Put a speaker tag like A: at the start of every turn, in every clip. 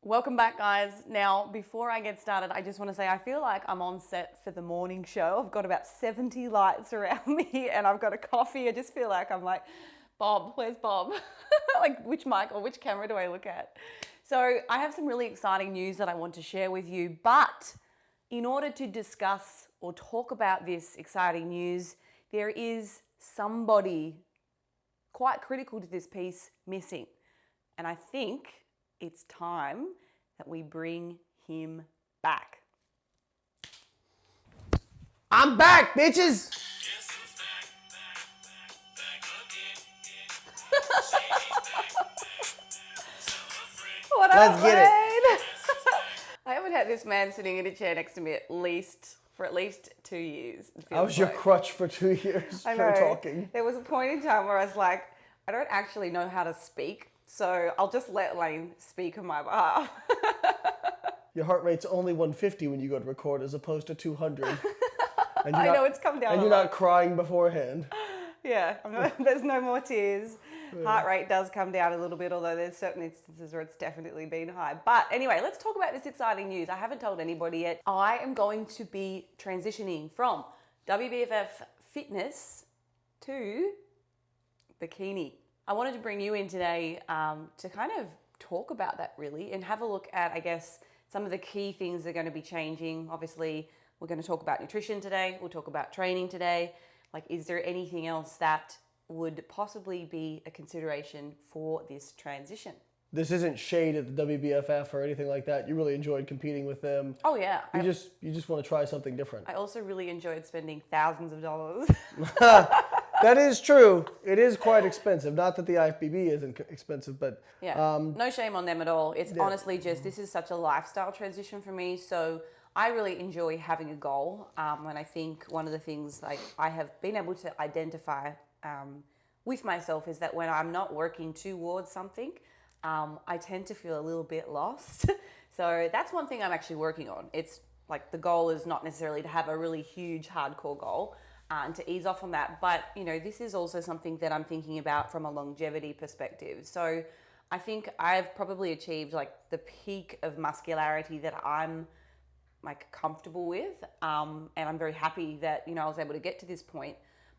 A: Welcome back, guys. Now, before I get started, I just want to say I feel like I'm on set for the morning show. I've got about 70 lights around me and I've got a coffee. I just feel like I'm like, Bob, where's Bob? Like, which mic or which camera do I look at? So I have some really exciting news that I want to share with you, but in order to discuss or talk about this exciting news, there is somebody quite critical to this piece missing. And I think it's time that we bring him back.
B: I'm back, bitches!
A: What
B: Let's
A: up,
B: get it.
A: Wayne? I haven't had this man sitting in a chair next to me for at least 2 years.
B: I was your crutch for 2 years
A: I
B: for
A: know.
B: talking.
A: There was a point in time where I was like, I don't actually know how to speak, so I'll just let Lane speak on my behalf.
B: Your heart rate's only 150 when you go to record as opposed to 200. And
A: I know it's come down
B: And
A: a
B: you're
A: lot.
B: not crying beforehand.
A: Yeah, there's no more tears. Heart rate does come down a little bit, although there's certain instances where it's definitely been high. But anyway, let's talk about this exciting news. I haven't told anybody yet. I am going to be transitioning from Wbff fitness to Bikini. I wanted to bring you in today to kind of talk about that really and have a look at, I guess, some of the key things that are going to be changing. Obviously, we're going to talk about nutrition today. We'll talk about training today. Like, is there anything else that would possibly be a consideration for this transition?
B: This isn't shade at the WBFF or anything like that. You really enjoyed competing with them.
A: Oh yeah.
B: You just want to try something different.
A: I also really enjoyed spending thousands of dollars.
B: That is true. It is quite expensive. Not that the A.P.D isn't expensive, but
A: Yeah, no shame on them at all. It's honestly just, this is such a lifestyle transition for me. So I really enjoy having a goal. And I think one of the things like I have been able to identify with myself is that when I'm not working towards something, I tend to feel a little bit lost. So that's one thing I'm actually working on. It's like the goal is not necessarily to have a really huge hardcore goal and to ease off on that. But, you know, this is also something that I'm thinking about from a longevity perspective. So I think I've probably achieved like the peak of muscularity that I'm like comfortable with. And I'm very happy that, you know, I was able to get to this point.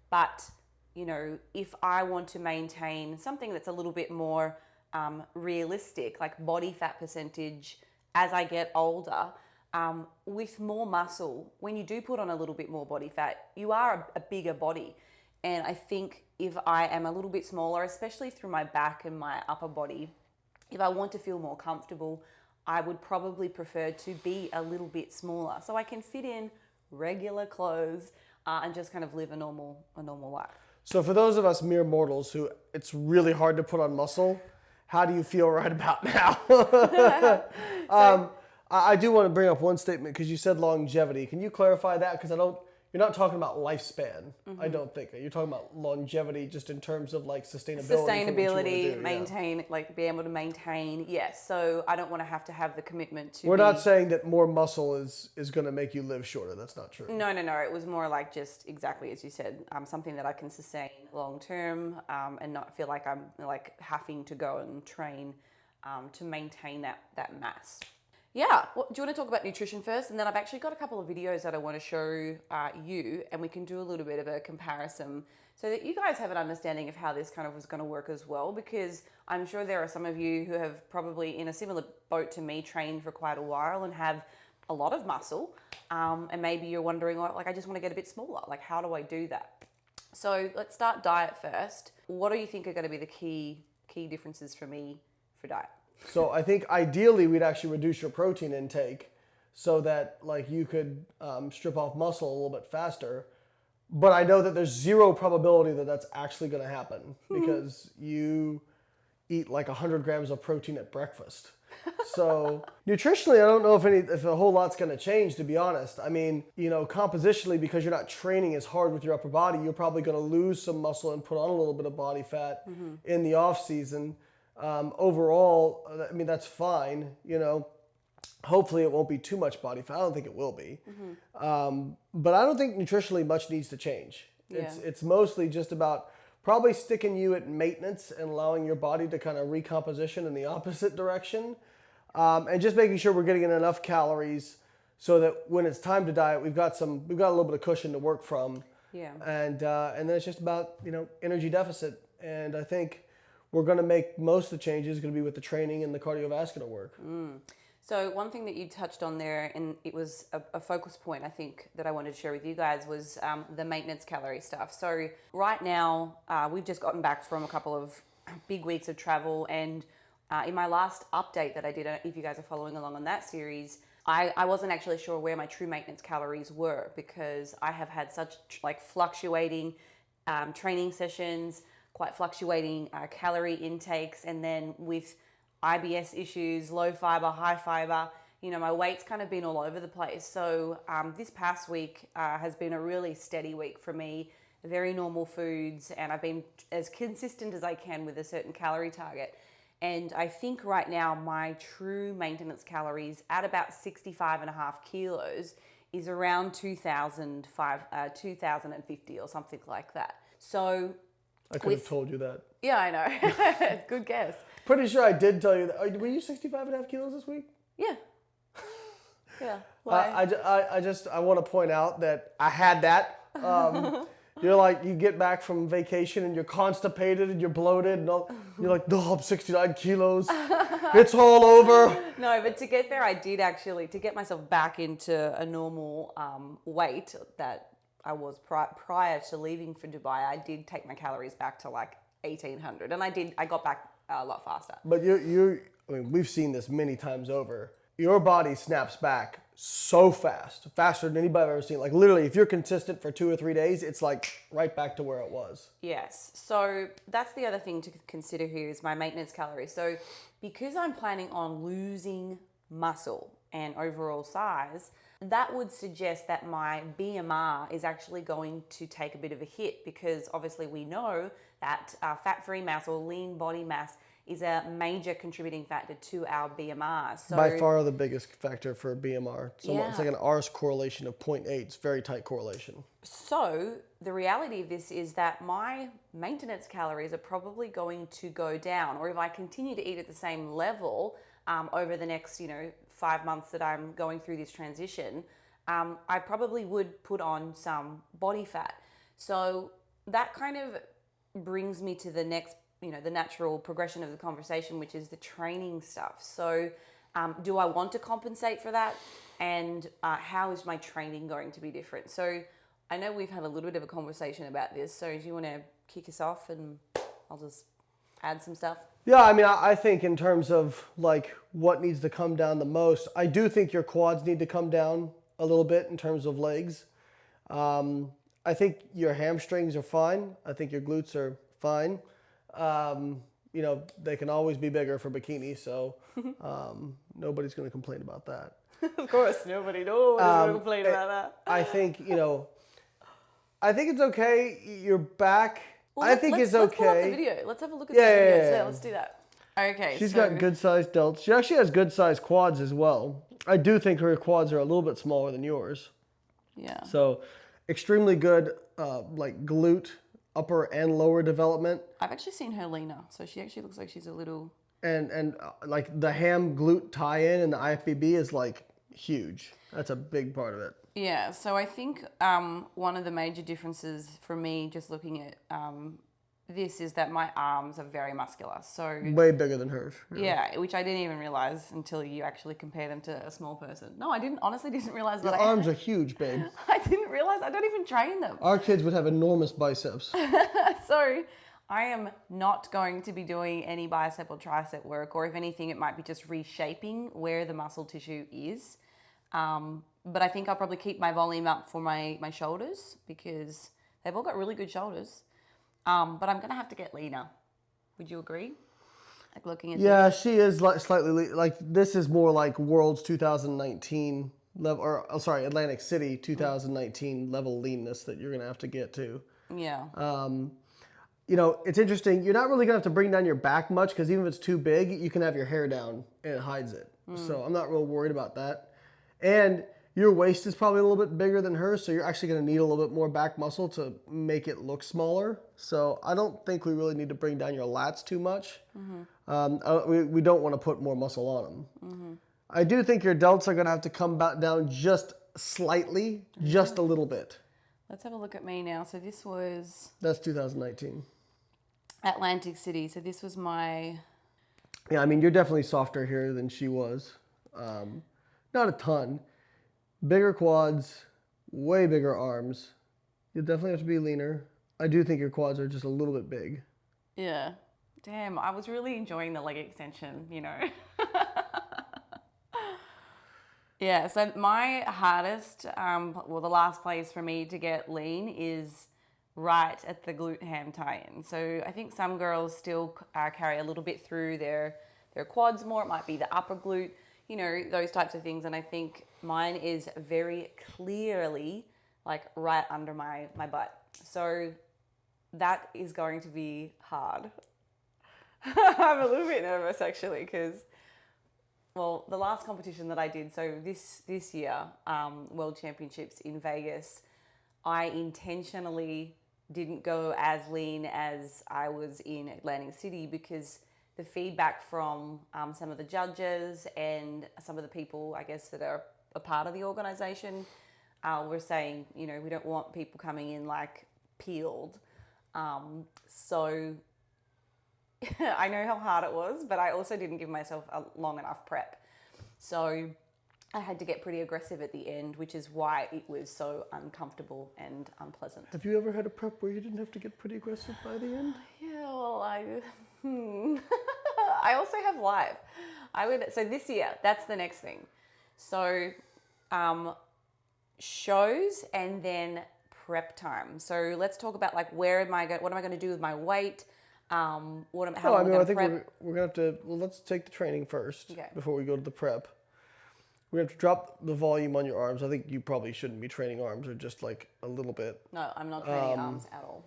A: But, you know, if I want to maintain something that's a little bit more realistic, like body fat percentage as I get older, with more muscle, when you do put on a little bit more body fat, you are a bigger body. And I think if I am a little bit smaller, especially through my back and my upper body, if I want to feel more comfortable, I would probably prefer to be a little bit smaller so I can fit in regular clothes and just kind of live a normal life.
B: So for those of us mere mortals who it's really hard to put on muscle, how do you feel right about now? I do want to bring up one statement because you said longevity. Can you clarify that? Because you're not talking about lifespan, I don't think. You're talking about longevity just in terms of like sustainability.
A: Maintain, like be able to maintain. Yes. So I don't want to have the commitment to.
B: We're not saying that more muscle is going to make you live shorter. That's not true.
A: No. It was more like just exactly as you said, something that I can sustain long term and not feel like I'm like having to go and train to maintain that mass. Yeah, well, do you want to talk about nutrition first? And then I've actually got a couple of videos that I want to show you, and we can do a little bit of a comparison so that you guys have an understanding of how this kind of was going to work as well, because I'm sure there are some of you who have probably in a similar boat to me trained for quite a while and have a lot of muscle, and maybe you're wondering, like, I just want to get a bit smaller. Like, how do I do that? So let's start diet first. What do you think are going to be the key differences for me for diet?
B: So I think ideally we'd actually reduce your protein intake so that like you could strip off muscle a little bit faster. But I know that there's zero probability that that's actually going to happen because you eat like 100 grams of protein at breakfast. So nutritionally, I don't know if a whole lot's going to change, to be honest. I mean, you know, compositionally, because you're not training as hard with your upper body, you're probably going to lose some muscle and put on a little bit of body fat in the off season. Overall, I mean, that's fine, you know, hopefully it won't be too much body fat. I don't think it will be. But I don't think nutritionally much needs to change. It's mostly just about probably sticking you at maintenance and allowing your body to kind of recomposition in the opposite direction. And just making sure we're getting in enough calories so that when it's time to diet, we've got a little bit of cushion to work from.
A: Yeah.
B: And then it's just about, energy deficit. And I think we're going to make most of the changes going to be with the training and the cardiovascular work.
A: So one thing that you touched on there, and it was a focus point I think that I wanted to share with you guys, was the maintenance calorie stuff. So right now, we've just gotten back from a couple of big weeks of travel, and in my last update that I did, if you guys are following along on that series, I wasn't actually sure where my true maintenance calories were, because I have had such fluctuating training sessions, quite fluctuating calorie intakes, and then with IBS issues, low fiber, high fiber, my weight's kind of been all over the place. So this past week has been a really steady week for me, very normal foods, and I've been as consistent as I can with a certain calorie target. And I think right now my true maintenance calories at about 65.5 kilos is around 2,050 or something like that. So
B: I could have told you that.
A: Yeah, I know. Good guess.
B: Pretty sure I did tell you that. Were you 65.5 kilos this week?
A: Yeah. Yeah. Why?
B: I want to point out that I had that. You get back from vacation and you're constipated and you're bloated and you're like, no, I'm 69 kilos. It's all over.
A: No, but to get there, I did actually, to get myself back into a normal weight that I was prior to leaving for Dubai, I did take my calories back to 1,800, and I got back a lot faster.
B: But we've seen this many times over. Your body snaps back so fast, faster than anybody I've ever seen. Literally, if you're consistent for 2 or 3 days, it's right back to where it was.
A: Yes. So that's the other thing to consider here is my maintenance calories. So because I'm planning on losing muscle and overall size, that would suggest that my BMR is actually going to take a bit of a hit, because obviously we know that fat-free mass or lean body mass is a major contributing factor to our BMR. So,
B: by far the biggest factor for BMR. It's like an R's correlation of 0.8. It's very tight correlation.
A: So the reality of this is that my maintenance calories are probably going to go down, or if I continue to eat at the same level over the next 5 months that I'm going through this transition, I probably would put on some body fat. So that kind of brings me to the next, the natural progression of the conversation, which is the training stuff. So do I want to compensate for that? And how is my training going to be different? So I know we've had a little bit of a conversation about this. So do you want to kick us off and I'll just add some stuff?
B: Yeah, I think in terms of what needs to come down the most, I do think your quads need to come down a little bit in terms of legs. I think your hamstrings are fine. I think your glutes are fine. They can always be bigger for bikini, so nobody's going to complain about that.
A: Of course, nobody's going to complain about that.
B: I think it's okay. Your back.
A: Well,
B: I think it's okay.
A: Let's pull up the video. Let's have a look at this video. Yeah, let's do that. Okay.
B: She's got good sized delts. She actually has good sized quads as well. I do think her quads are a little bit smaller than yours.
A: Yeah.
B: So, extremely good, glute upper and lower development.
A: I've actually seen her leaner, so she actually looks like she's a little.
B: And the ham glute tie-in and the IFBB is huge. That's a big part of it.
A: Yeah, so I think one of the major differences for me just looking at this is that my arms are very muscular. So
B: way bigger than hers.
A: Yeah, which I didn't even realize until you actually compare them to a small person. No, I honestly didn't realize that.
B: Your arms are huge, babe.
A: I didn't realize. I don't even train them.
B: Our kids would have enormous biceps.
A: So I am not going to be doing any bicep or tricep work, or if anything, it might be just reshaping where the muscle tissue is. But I think I'll probably keep my volume up for my shoulders, because they've all got really good shoulders. But I'm going to have to get leaner. Would you agree? Looking at
B: this. She is slightly this is more like Worlds 2019 level, or Atlantic City 2019 level leanness that you're going to have to get to.
A: Yeah.
B: It's interesting. You're not really going to have to bring down your back much, because even if it's too big, you can have your hair down and it hides it. So I'm not real worried about that. And Your waist is probably a little bit bigger than hers, so you're actually going to need a little bit more back muscle to make it look smaller. So I don't think we really need to bring down your lats too much. We don't want to put more muscle on them. I do think your delts are going to have to come back down just slightly, just a little bit.
A: Let's have a look at me now. So this was...
B: That's 2019.
A: Atlantic City. So this was my...
B: Yeah, I mean, you're definitely softer here than she was. Not a ton. Bigger quads, way bigger arms. You'll definitely have to be leaner. I do think your quads are just a little bit big.
A: Yeah. Damn, I was really enjoying the leg extension, you know. Yeah, so my hardest, the last place for me to get lean is right at the glute ham tie-in. So I think some girls still carry a little bit through their quads more. It might be the upper glute, you know, those types of things. And I think mine is very clearly like right under my butt. So that is going to be hard. I'm a little bit nervous actually because, well, the last competition that I did, so this year, World Championships in Vegas, I intentionally didn't go as lean as I was in Atlantic City because the feedback from some of the judges and some of the people, I guess, that are a part of the organization were saying, you know, we don't want people coming in like peeled. So I know how hard it was, but I also didn't give myself a long enough prep. So I had to get pretty aggressive at the end, which is why it was so uncomfortable and unpleasant.
B: Have you ever had a prep where you didn't have to get pretty aggressive by the end?
A: Yeah, well, I also have live. So this year, that's the next thing. So shows and then prep time. So let's talk about like what am I going to do with my weight? How am I going to prep?
B: We're going to have to, let's take the training first before we go to the prep. We have to drop the volume on your arms. I think you probably shouldn't be training arms or just like a little bit.
A: No, I'm not training arms at all.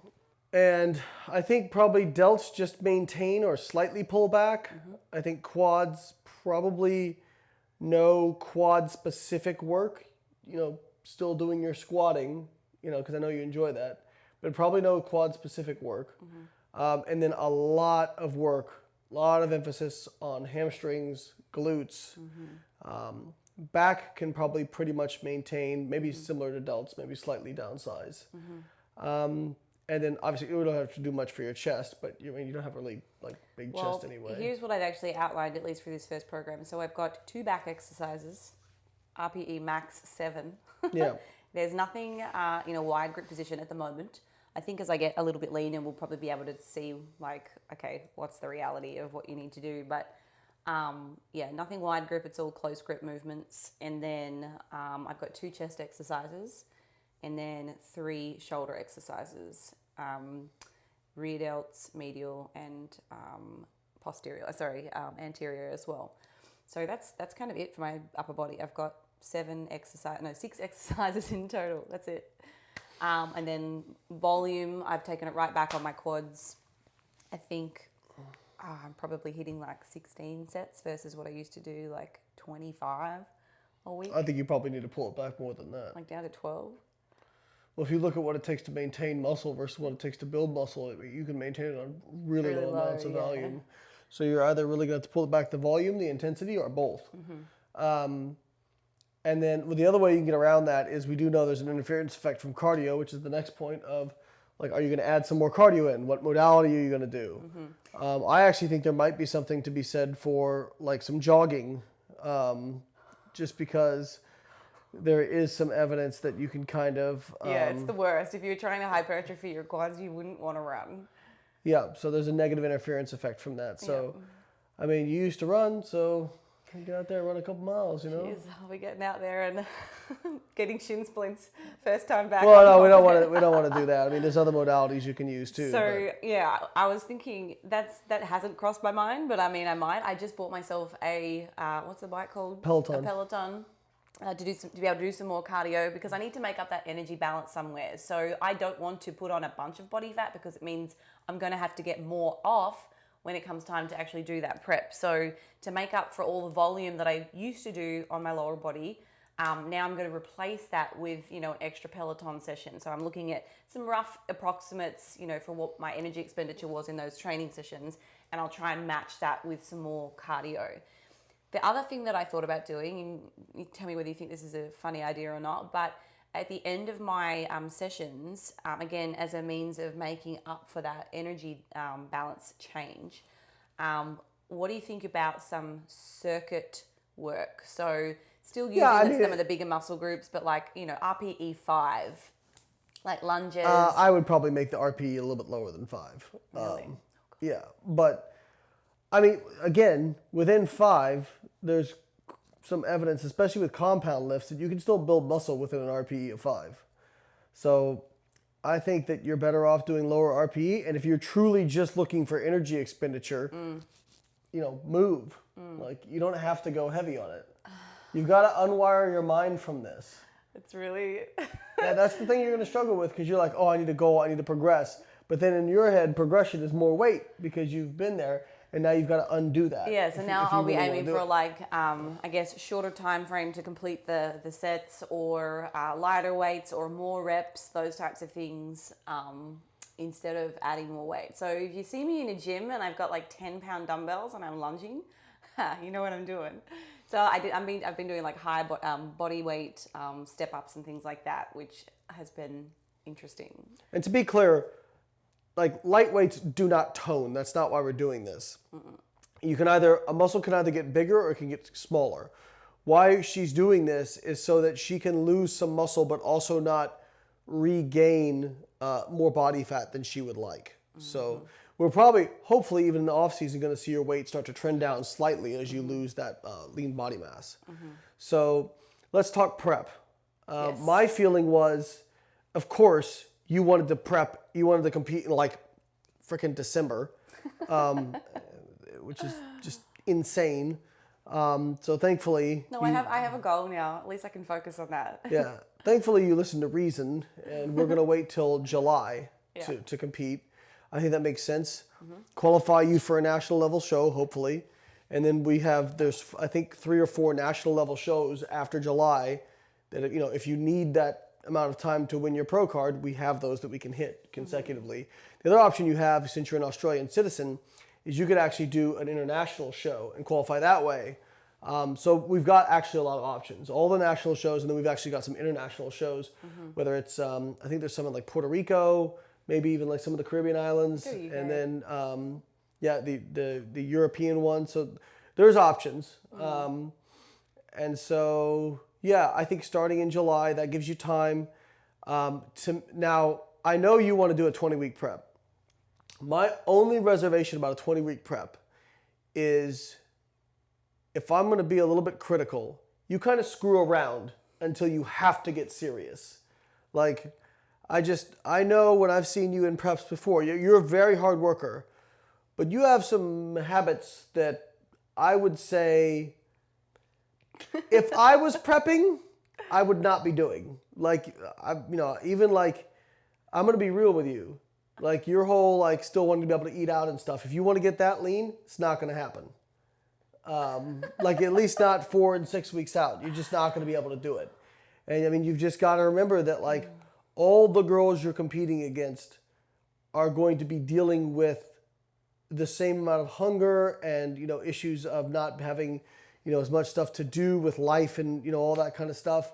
B: And I think probably delts just maintain or slightly pull back. I think quads, probably no quad specific work, you know, still doing your squatting, you know, because I know you enjoy that, but probably no quad specific work. And then a lot of work, a lot of emphasis on hamstrings, glutes. Back can probably pretty much maintain, maybe similar to delts, maybe slightly downsize. And then obviously you don't have to do much for your chest, but you don't have really like big chest anyway.
A: Here's what I've actually outlined, at least for this first program. So I've got 2 back exercises, RPE max 7.
B: Yeah.
A: There's nothing in a wide grip position at the moment. I think as I get a little bit leaner, we'll probably be able to see like, okay, what's the reality of what you need to do. But nothing wide grip. It's all close grip movements. And then I've got 2 chest exercises and then 3 shoulder exercises, rear delts, medial, and anterior as well. So that's kind of it for my upper body. I've got 6 exercises in total. That's it. And then volume, I've taken it right back on my quads. I think I'm probably hitting like 16 sets versus what I used to do, like 25 a week.
B: I think you probably need to pull it back more than that.
A: Like down to 12.
B: Well, if you look at what it takes to maintain muscle versus what it takes to build muscle, you can maintain it on really low amounts of volume. So you're either really going to have to pull it back the volume, the intensity, or both. And then the other way you can get around that is we do know there's an interference effect from cardio, which is the next point of, like, are you going to add some more cardio in? What modality are you going to do? I actually think there might be something to be said for, like, some jogging, just because there is some evidence that you can kind of...
A: it's the worst. If you're trying to hypertrophy your quads, you wouldn't want to run.
B: Yeah, so there's a negative interference effect from that. So, I mean, you used to run, so... You get out there and run a couple miles, you know.
A: Jeez, I'll be getting out there and getting shin splints first time back.
B: Well, no, we don't want to do that. I mean, there's other modalities you can use too.
A: So I was thinking that hasn't crossed my mind, but I mean, I might. I just bought myself a what's the bike called?
B: Peloton.
A: A Peloton. To be able to do some more cardio because I need to make up that energy balance somewhere. So I don't want to put on a bunch of body fat because it means I'm going to have to get more off when it comes time to actually do that prep. So to make up for all the volume that I used to do on my lower body, Now I'm going to replace that with, an extra Peloton session. So I'm looking at some rough approximates, for what my energy expenditure was in those training sessions, and I'll try and match that with some more cardio. The other thing that I thought about doing, and you tell me whether you think this is a funny idea or not, but at the end of my sessions, again, as a means of making up for that energy balance change, what do you think about some circuit work? So still using some of the bigger muscle groups, but like, RPE 5, like lunges.
B: I would probably make the RPE a little bit lower than 5.
A: Really?
B: Yeah, but I mean, again, within 5, there's some evidence, especially with compound lifts, that you can still build muscle within an RPE of 5. So I think that you're better off doing lower RPE. And if you're truly just looking for energy expenditure, move. Like, you don't have to go heavy on it. You've got to unwire your mind from this.
A: It's really...
B: Yeah, that's the thing you're going to struggle with, because you're like, oh, I need to go, I need to progress. But then in your head, progression is more weight because you've been there, and now you've got to undo that.
A: Yeah, so now I'll be aiming for shorter time frame to complete the sets, or lighter weights or more reps, those types of things, instead of adding more weight. So if you see me in a gym and I've got like 10-pound dumbbells and I'm lunging, you know what I'm doing. So I've been doing like high body weight step ups and things like that, which has been interesting.
B: And to be clear, like, light weights do not tone. That's not why we're doing this. A muscle can either get bigger or it can get smaller. Why she's doing this is so that she can lose some muscle, but also not regain more body fat than she would like. So we're probably, hopefully, even in the off season, going to see your weight start to trend down slightly as you lose that lean body mass. So let's talk prep.
A: Yes.
B: My feeling was, of course, you wanted to prep, you wanted to compete in like freaking December, which is just insane. So thankfully...
A: No, I have a goal now. At least I can focus on that.
B: Yeah. Thankfully you listened to reason, and we're going to wait till July to compete. I think that makes sense. Qualify you for a national level show, hopefully. And then there's I think 3 or 4 national level shows after July that, if you need that amount of time to win your pro card, we have those that we can hit consecutively. The other option you have, since you're an Australian citizen, is you could actually do an international show and qualify that way. So we've got actually a lot of options. All the national shows, and then we've actually got some international shows, whether it's, I think there's some in like Puerto Rico, maybe even like some of the Caribbean islands, and then, the European one. So there's options. And so... yeah, I think starting in July, that gives you time now, I know you want to do a 20-week prep. My only reservation about a 20-week prep is, if I'm going to be a little bit critical, you kind of screw around until you have to get serious. Like, I know when I've seen you in preps before, you're a very hard worker, but you have some habits that I would say... if I was prepping, I would not be doing. Like, even like, I'm going to be real with you. Like, your whole, like, still wanting to be able to eat out and stuff. If you want to get that lean, it's not going to happen. Like, at least not 4 and 6 weeks out. You're just not going to be able to do it. And, I mean, you've just got to remember that, like, all the girls you're competing against are going to be dealing with the same amount of hunger and, issues of not having... as much stuff to do with life and, all that kind of stuff.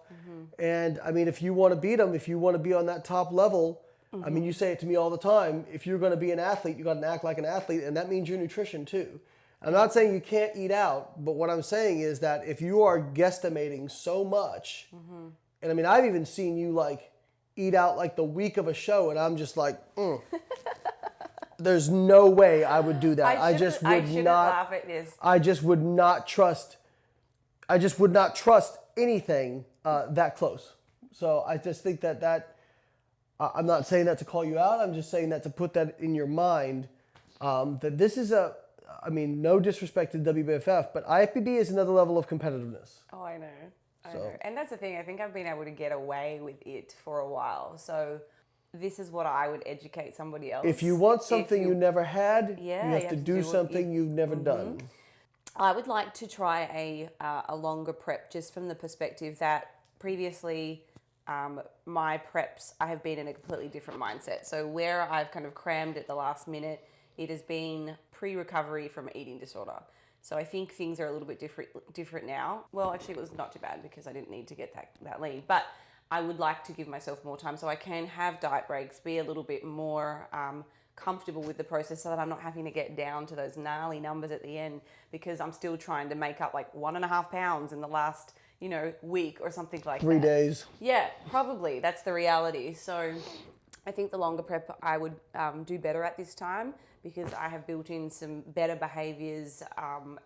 B: And, I mean, if you want to beat them, if you want to be on that top level, I mean, you say it to me all the time, if you're going to be an athlete, you got to act like an athlete, and that means your nutrition too. I'm not saying you can't eat out, but what I'm saying is that if you are guesstimating so much, and I mean, I've even seen you, like, eat out, like, the week of a show, and I'm just like, there's no way I would do that. I just would not trust anything that close. So I just think that I'm not saying that to call you out. I'm just saying that to put that in your mind, that this is no disrespect to WBFF, but IFBB is another level of competitiveness.
A: Oh, I know. I know. And that's the thing. I think I've been able to get away with it for a while. So this is what I would educate somebody else.
B: If you want something you never had, you have to do something you've never done.
A: I would like to try a longer prep, just from the perspective that previously, my preps, I have been in a completely different mindset. So where I've kind of crammed at the last minute, it has been pre-recovery from an eating disorder. So I think things are a little bit different now. Well, actually, it was not too bad because I didn't need to get that lean. But I would like to give myself more time so I can have diet breaks, be a little bit more comfortable with the process so that I'm not having to get down to those gnarly numbers at the end because I'm still trying to make up like 1.5 pounds in the last, week or something like that.
B: 3 days.
A: Yeah, probably. That's the reality. So I think the longer prep I would do better at this time because I have built in some better behaviors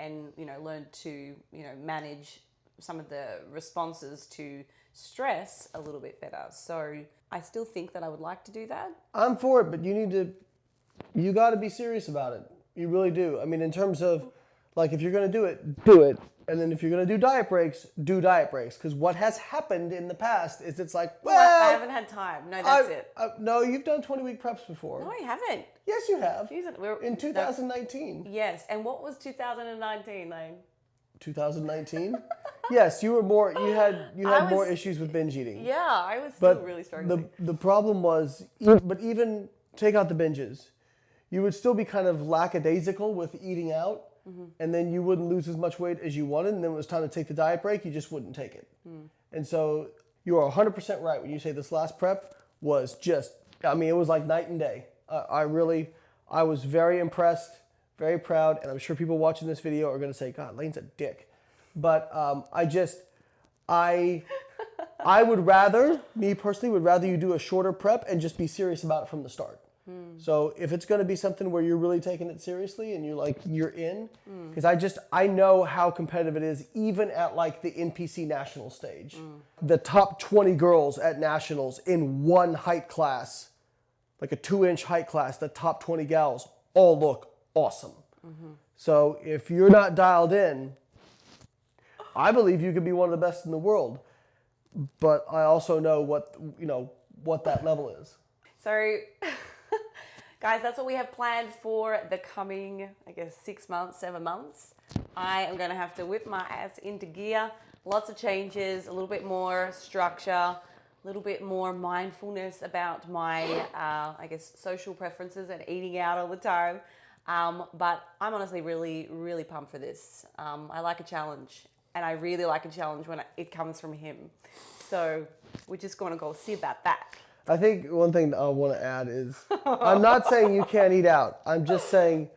A: and, learned to, manage some of the responses to stress a little bit better. So I still think that I would like to do that.
B: I'm for it, but you got to be serious about it. You really do. I mean, in terms of, like, if you're going to do it, do it. And then if you're going to do diet breaks, do diet breaks. Because what has happened in the past is it's like,
A: I haven't had time. No, that's it.
B: No, you've done 20-week preps before.
A: No, I haven't.
B: Yes, you have.
A: Jesus,
B: in 2019.
A: Yes. And what was 2019, Lane?
B: 2019? Yes, you had more issues with binge eating.
A: Yeah, I was still really struggling.
B: The problem was, but even take out the binges, you would still be kind of lackadaisical with eating out, and then you wouldn't lose as much weight as you wanted, and then when it was time to take the diet break, you just wouldn't take it. And so you are 100% right when you say this last prep was just, it was like night and day. I was very impressed, very proud, and I'm sure people watching this video are going to say, God, Lane's a dick. But I would rather, me personally, would rather you do a shorter prep and just be serious about it from the start. So if it's going to be something where you're really taking it seriously and you're in, because I know how competitive it is, even at like the NPC national stage. The top 20 girls at nationals in one height class, like a 2-inch height class, the top 20 gals all look awesome. So if you're not dialed in, I believe you could be one of the best in the world, but I also know what that level is.
A: So, guys, that's what we have planned for the coming, 6 months, 7 months. I am going to have to whip my ass into gear. Lots of changes, a little bit more structure, a little bit more mindfulness about my, social preferences and eating out all the time. But I'm honestly really, really pumped for this. I like a challenge. And I really like a challenge when it comes from him. So we're just going to go see about that.
B: I think one thing I want to add is, I'm not saying you can't eat out. I'm just saying,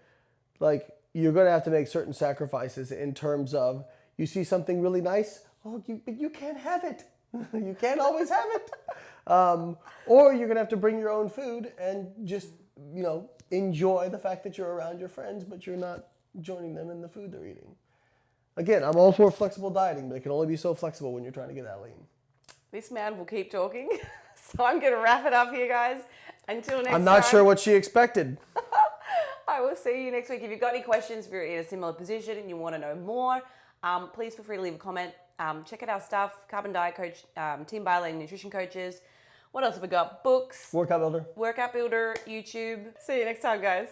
B: like, you're going to have to make certain sacrifices in terms of, you see something really nice, but you can't have it. You can't always have it. Or you're going to have to bring your own food and just, enjoy the fact that you're around your friends, but you're not joining them in the food they're eating. Again, I'm all for flexible dieting, but it can only be so flexible when you're trying to get that lean.
A: This man will keep talking, so I'm going to wrap it up here, guys. Until next time.
B: I'm not sure what she expected.
A: I will see you next week. If you've got any questions, if you're in a similar position and you want to know more, please feel free to leave a comment. Check out our stuff, Carbon Diet Coach, Team Bailey Nutrition Coaches. What else have we got? Books.
B: Workout Builder.
A: Workout Builder, YouTube. See you next time, guys.